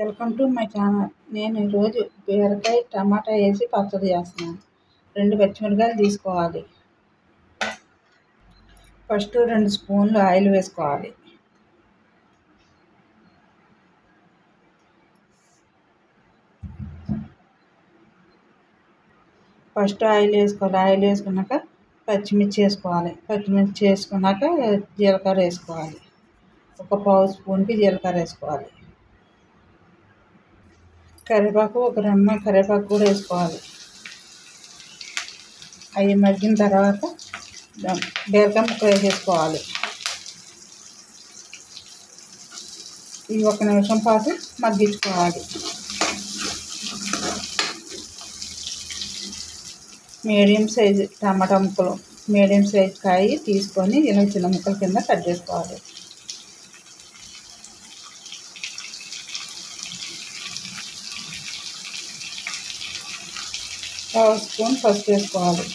Welcome to my channel. నేను ఈరోజు బీరకాయ టమాటా వేసి పచ్చడి చేస్తున్నాను. 2 పచ్చిమిరపకాయలు తీసుకోవాలి. ఫస్ట్ 2 స్పూన్లు ఆయిల్ వేసుకోవాలి. ఆయిల్ వేసుకున్నాక పచ్చిమిర్చి వేసుకోవాలి. పచ్చిమిర్చి వేసుకున్నాక జీలకర్ర వేసుకోవాలి. 1 పావు స్పూన్కి జీలకర్ర వేసుకోవాలి. కరివేపాకు 1 రెమ్మ కరివేపాకు కూడా వేసుకోవాలి. అవి మగ్గిన తర్వాత బీరకాయ ముక్క వేసేసుకోవాలి. ఇవి 1 నిమిషం పాటు మగ్గించుకోవాలి. మీడియం సైజు టమాటా ముక్కలు, మీడియం సైజు కాయ తీసుకొని ఇలా చిన్న ముక్కల కింద కట్ చేసుకోవాలి. పావు స్పూన్ పసుపు వేసుకోవాలి.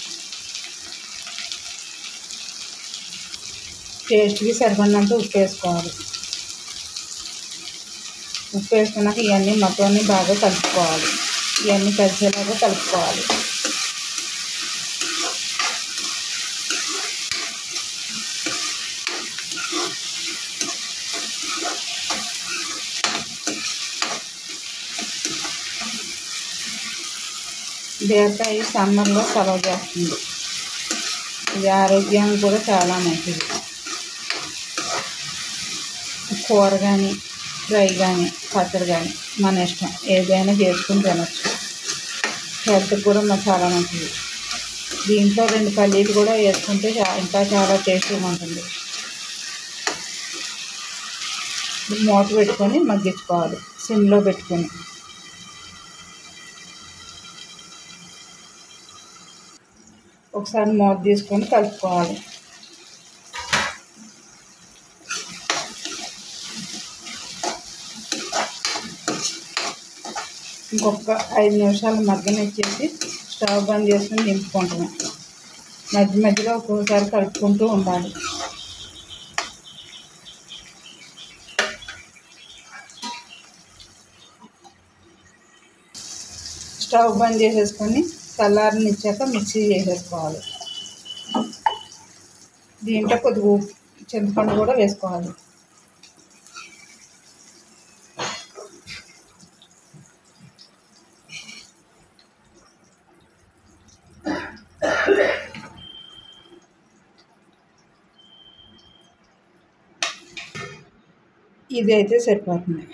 టేస్ట్కి సరిపడినంత ఉప్పు వేసుకోవాలి. ఉప్పు వేసుకున్నాక ఇవన్నీ మొత్తం బాగా కలుపుకోవాలి. ఇవన్నీ కలిసేలాగా కలుపుకోవాలి. బీరకాయ సమ్మర్లో చలవ చేస్తుంది. ఇది ఆరోగ్యానికి కూడా చాలా మంచిది. కూర కానీ, ఫ్రై కానీ, పచ్చడి కానీ మన ఇష్టం, ఏదైనా చేసుకుని తినచ్చు. హెల్త్కి కూడా చాలా మంచిది. దీంట్లో 2 పల్లీలు కూడా వేసుకుంటే ఇంకా చాలా టేస్టీగా ఉంటుంది. మూత పెట్టుకొని మగ్గించుకోవాలి సిమ్లో పెట్టుకొని. ఒకసారి మూత తీసుకొని కలుపుకోవాలి. ఇంకొక 5 నిమిషాలు మగ్గనిచ్చేసి స్టవ్ బంద్ చేసుకొని దింపుకుంటున్నాం. మధ్యలో ఒక్కోసారి కలుపుకుంటూ ఉండాలి. స్టవ్ బంద్ చేసేసుకొని చల్లారనిచ్చాక మిక్సీ చేసేసుకోవాలి. దీంట్లో కొద్దిగా చింతపండు కూడా వేసుకోవాలి. ఇదైతే సరిపోతుంది.